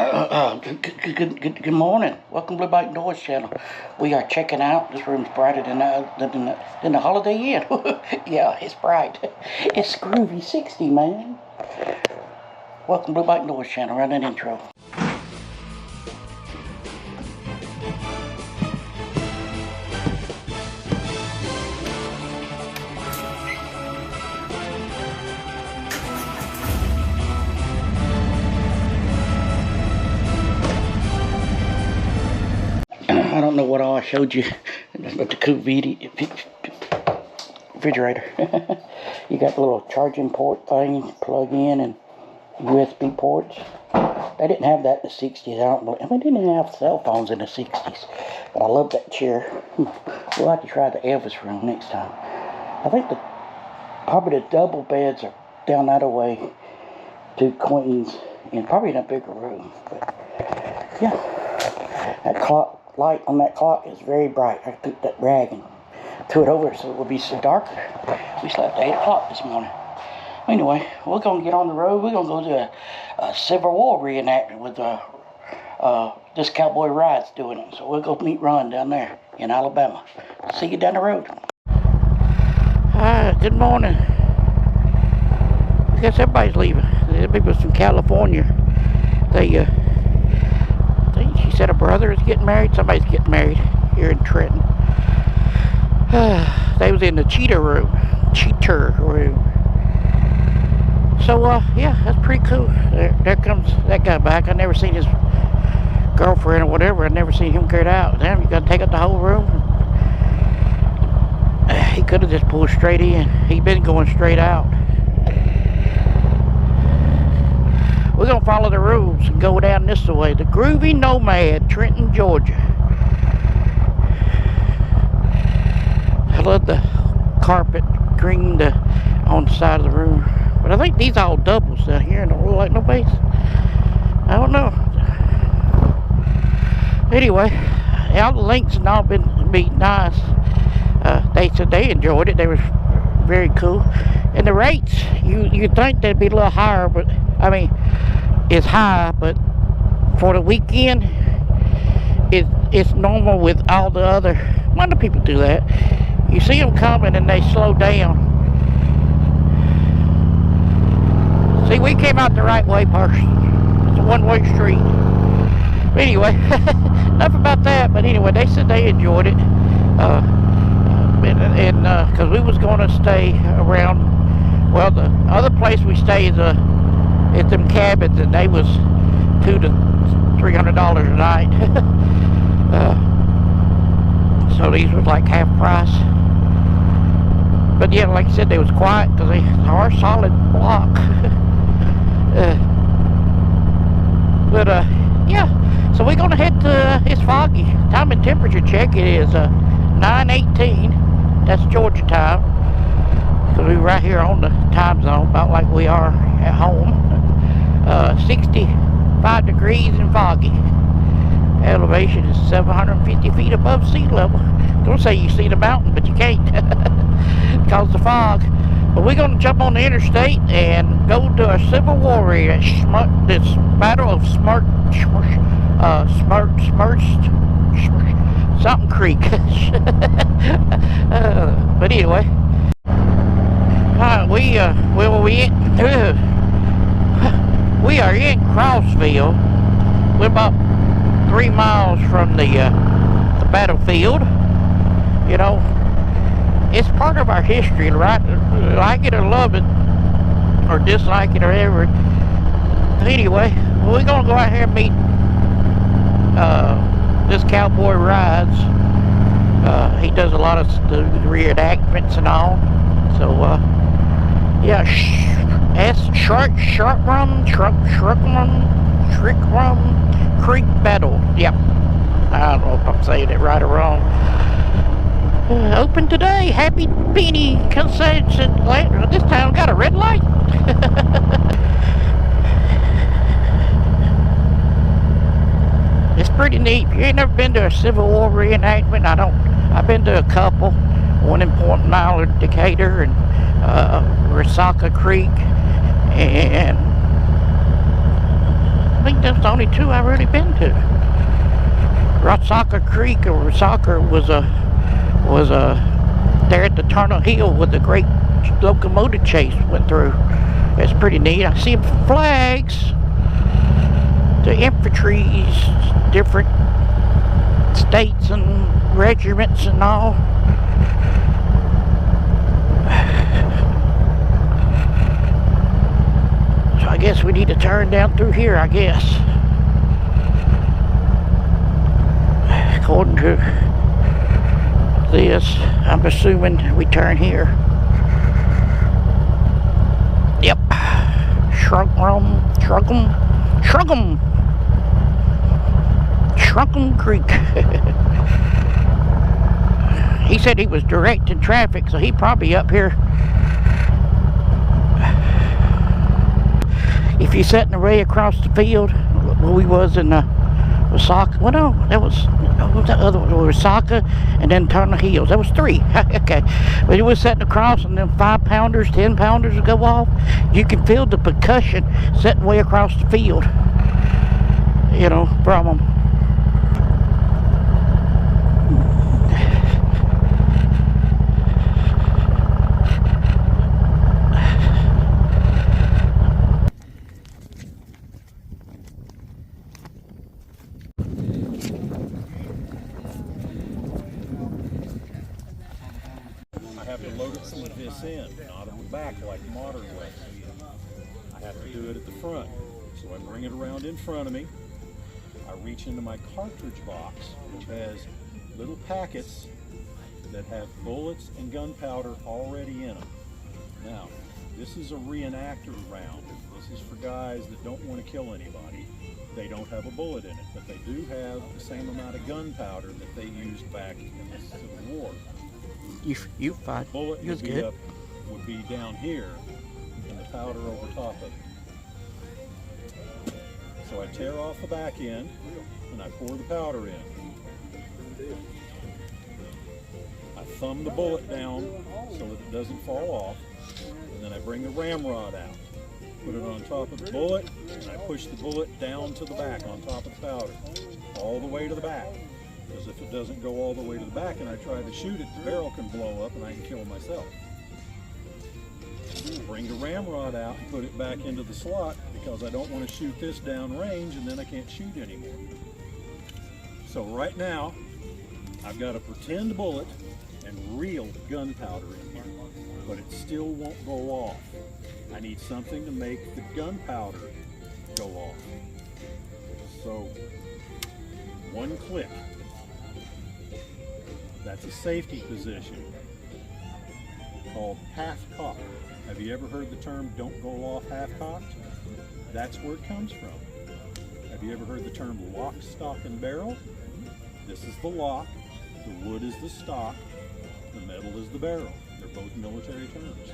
Good morning. Welcome to Blue Bike Noise Channel. We are checking out. This room's brighter than the Holiday Inn. Yeah, it's bright. It's groovy 60, man. Welcome to Blue Bike Noise Channel. Run that intro. I don't know what all I showed you, but the cool refrigerator. You got the little charging port thing, plug in, and USB ports. They didn't have that in the 60s. I don't believe. They didn't even have cell phones in the 60s. But I love that chair. We'll have to try the Elvis room next time. I think probably the double beds are down that way, 2 queens, and probably in a bigger room. But yeah, that light on that clock is very bright. I took that rag and threw it over so it would be so darker. We slept at 8 o'clock this morning. Anyway, we're going to get on the road. We're going to go to a Civil War reenactment with this Cowboy-Ride's doing it. So we'll go meet Ron down there in Alabama. See you down the road. Hi, good morning. I guess everybody's leaving. The people from California. She said her brother is getting married. Somebody's getting married here in Trenton. They was in the cheater room. So, yeah, that's pretty cool. There comes that guy back. I never seen his girlfriend or whatever. I never seen him carried out. Damn, you gotta take up the whole room. He could have just pulled straight in. He'd been going straight out. We're going to follow the rules and go down this way. The Groovy Nomad, Trenton, Georgia. I love the carpet green on the side of the room. But I think these are all doubles down here and don't look like no base. I don't know. Anyway, all the links and all been nice. They said they enjoyed it. They were very cool. And the rates, you think they'd be a little higher, but I mean, it's high, but for the weekend, it's normal with all the other. Why do people do that? You see them coming and they slow down. See, we came out the right way, person. It's a one-way street. But anyway, enough about that. But anyway, they said they enjoyed it, and because we was going to stay around. Well, the other place we stay is at them cabins, and they was $200 to $300 a night. So these was like half price. But yeah, like I said, they was quiet because they are solid block. Yeah. So we're gonna head to. It's foggy. Time and temperature check. It is 9:18. That's Georgia time. Because we're right here on the time zone, about like we are at home. 65 degrees and foggy. Elevation is 750 feet above sea level. Don't say you see the mountain, but you can't because of the fog. But we're going to jump on the interstate and go to a Civil War at this Battle of something Creek. But anyway. We are in Crossville. We're about 3 miles from the battlefield. You know, it's part of our history, right? Like it or love it, or dislike it or ever. Anyway, we're gonna go out here and meet this Cowboy-Rides. He does a lot of the reenactments and all. So, yeah, Skirum Creek Battle. Yep. I don't know if I'm saying it right or wrong. Open today. Happy Beanie concession. This town got a red light. It's pretty neat. If you ain't never been to a Civil War reenactment, I've been to a couple. One in Point Mallard, Decatur, and Resaca Creek, and I think that's the only two I've really been to. Rosaka Creek or Rosaka was there at the Tunnel Hill with the great locomotive chase went through. It's pretty neat. I see flags, the infantry's, different states and regiments and all. So I guess we need to turn down through here, I guess. According to this, I'm assuming we turn here. Yep. Shrunkum Creek. He said he was directing traffic, so he probably up here. If you're sitting away across the field, where we was in Osaka, well no, that was, what was that other one? Osaka and then Tunnel Hills. That was three. Okay. But it was sitting across and then 5-pounders, 10-pounders would go off. You can feel the percussion sitting way across the field, you know, from them. Not on the back like modern way. I have to do it at the front. So I bring it around in front of me. I reach into my cartridge box, which has little packets that have bullets and gunpowder already in them. Now, this is a reenactor round. This is for guys that don't want to kill anybody. They don't have a bullet in it, but they do have the same amount of gunpowder that they used back in the Civil War. You fine. The bullet would good. would be down here and the powder over top of it. So I tear off the back end and I pour the powder in. I thumb the bullet down so that it doesn't fall off, and then I bring the ramrod out, put it on top of the bullet, and I push the bullet down to the back on top of the powder, all the way to the back. Because if it doesn't go all the way to the back and I try to shoot it, the barrel can blow up and I can kill myself. Bring the ramrod out and put it back into the slot because I don't want to shoot this down range and then I can't shoot anymore. So right now, I've got a pretend bullet and real gunpowder in here, but it still won't go off. I need something to make the gunpowder go off. So, one click. That's a safety position called half-cocked. Have you ever heard the term "don't go off half-cocked"? That's where it comes from. Have you ever heard the term lock, stock, and barrel? This is the lock, the wood is the stock, the metal is the barrel. They're both military terms.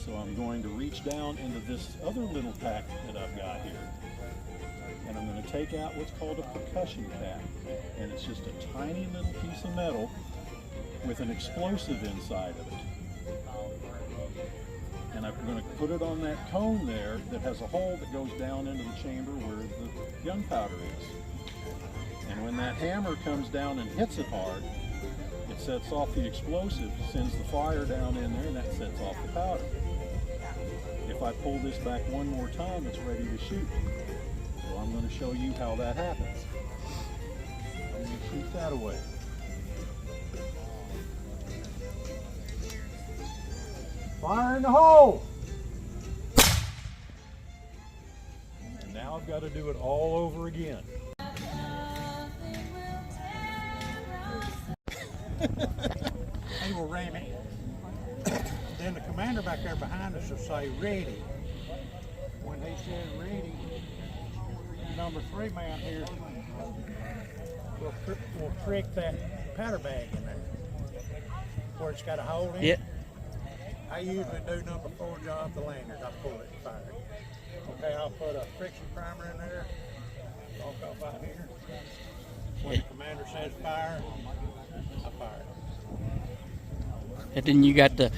So I'm going to reach down into this other little pack that I've got here. And I'm going to take out what's called a percussion cap. And it's just a tiny little piece of metal with an explosive inside of it. And I'm going to put it on that cone there that has a hole that goes down into the chamber where the gunpowder is. And when that hammer comes down and hits it hard, it sets off the explosive, sends the fire down in there, and that sets off the powder. If I pull this back one more time, it's ready to shoot. So I'm going to show you how that happens. I'm going to shoot that away. Fire in the hole! And now I've got to do it all over again. He will ram it. Then the commander back there behind us will say ready. When he says ready, number 3 man here will trick that powder bag in there where it's got a hole in it. I usually do number 4 job, the lanyard. I pull it and fire it. Okay, I'll put a friction primer in there. Walk off out here. When the commander says fire, I fire it. And then you got the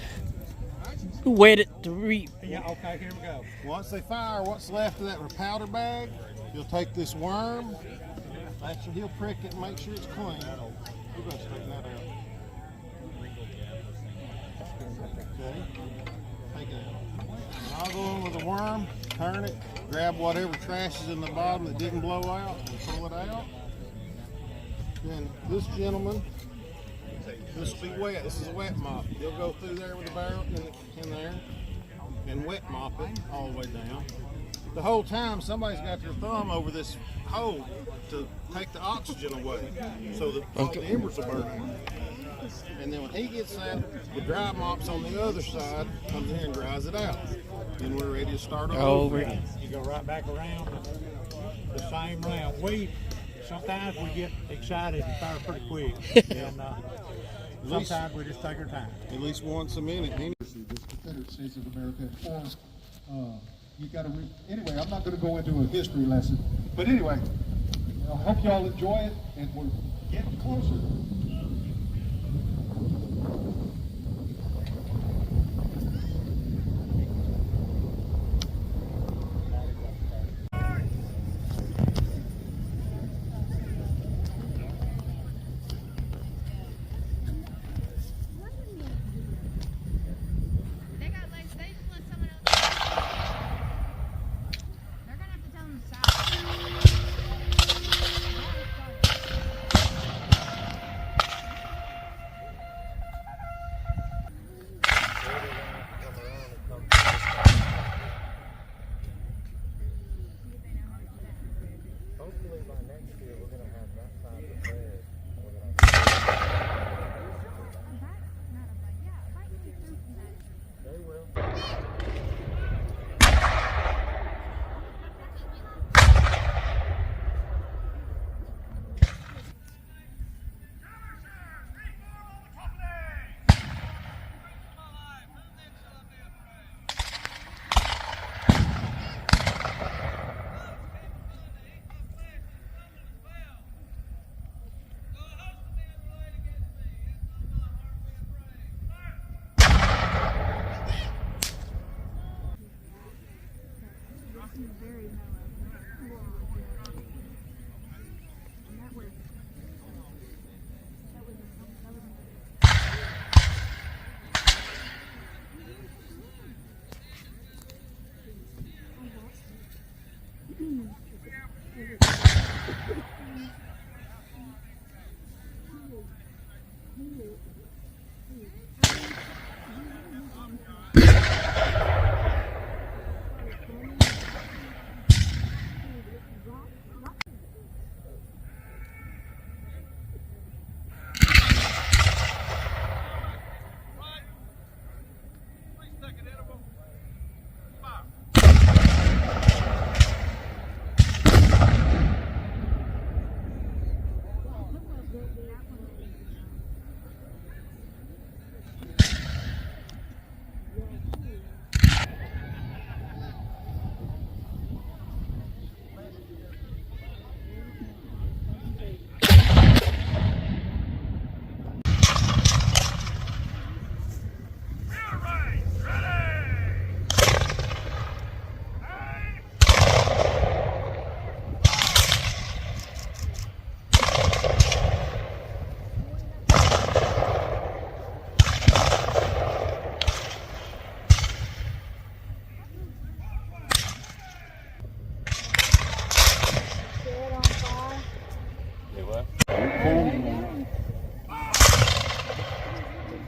wet it to re. Yeah, okay, here we go. Once they fire, what's left of that powder bag, you'll take this worm. He'll prick it and make sure it's clean. You're going to straighten that out. Okay. Take a nozzle with a worm, turn it, grab whatever trash is in the bottom that didn't blow out, and pull it out. Then this gentleman, this will be wet. This is a wet mop. You'll go through there with the barrel in there and wet mop it all the way down. The whole time, somebody's got their thumb over this hole to take the oxygen away, so that all the embers will burn out. And then when he gets that, the dry mop's on the other side, comes in and dries it out. Then we're ready to start over. You go right back around the same round. Sometimes we get excited and fire pretty quick, and sometimes we just take our time. At least once a minute. The Confederate States of America formed. You got to anyway. I'm not going to go into a history lesson, but anyway, I hope y'all enjoy it, and we're getting closer.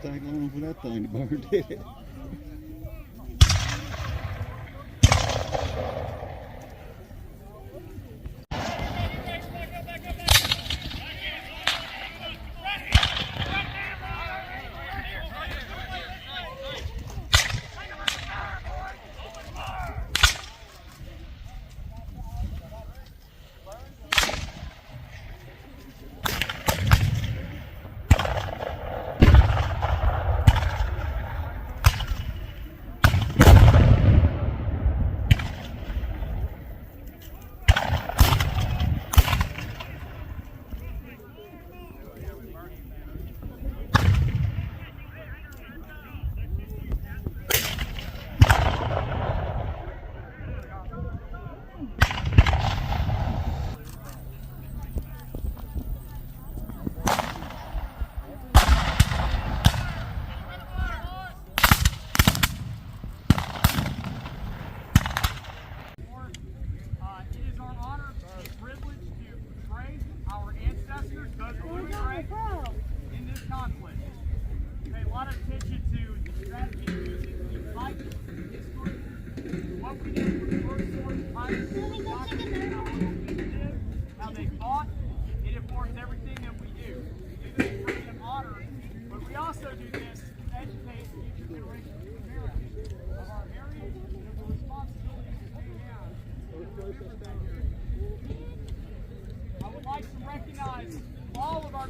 Take long for that thing to burn, did it?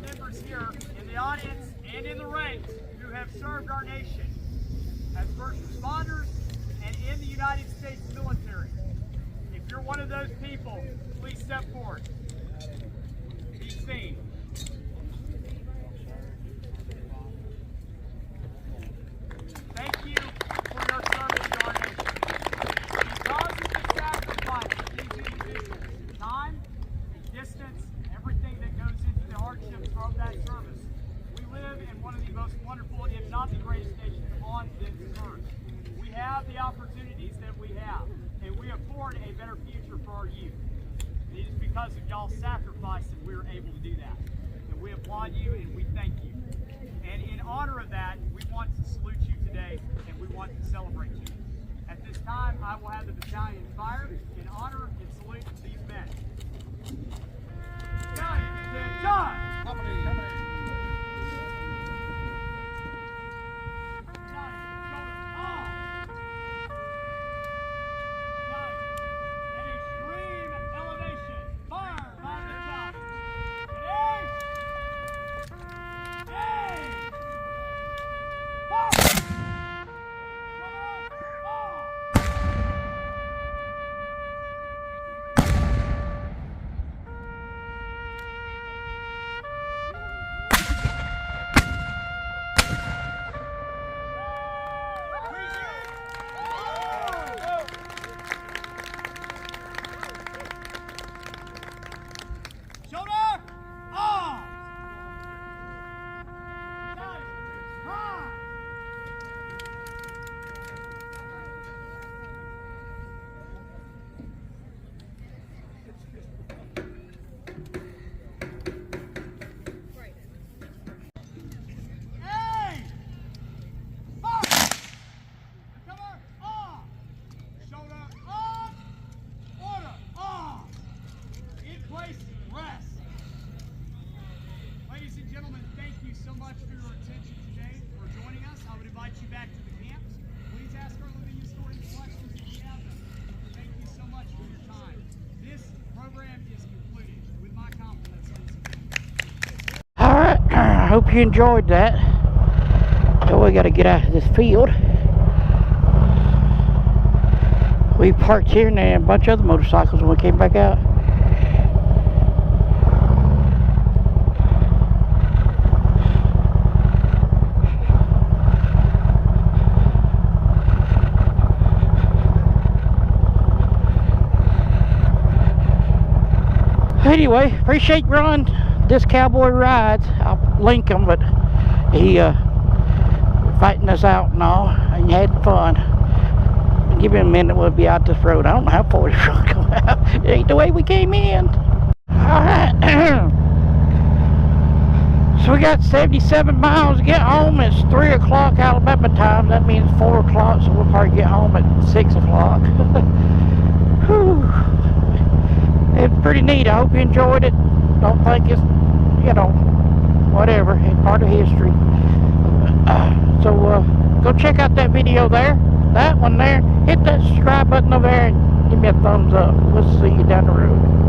members here in the audience and in the ranks who have served our nation as first responders and in the United States military. If you're one of those people, please step forward. Be seen. Thank you for your service to our nation. Because of the sacrifice of these individuals, time, distance, everything that goes into the hardships of that service, we live in one of the most wonderful, if not the greatest nation on this earth. We have the opportunities that we have, and we afford a better future for our youth. It is because of y'all's sacrifice that we're able to do that. And we applaud you and we thank you. And in honor of that, we want to salute you today and we want to celebrate you. At this time, I will have the battalion fire in honor and salute these men. John! I hope you enjoyed that. So we got to get out of this field. We parked here and there, a bunch of other motorcycles when we came back out. Anyway, appreciate Ron. This Cowboy-Rides, I'll link him, but he fighting us out and all, and had fun. Give him a minute, we'll be out this road. I don't know how far this road go out. It ain't the way we came in. Alright. So we got 77 miles to get home. It's 3 o'clock Alabama time. That means 4 o'clock, so we'll probably get home at 6 o'clock. It's pretty neat. I hope you enjoyed it. Don't think it's, you know, whatever. It's part of history. So go check out that video there. That one there. Hit that subscribe button over there and give me a thumbs up. We'll see you down the road.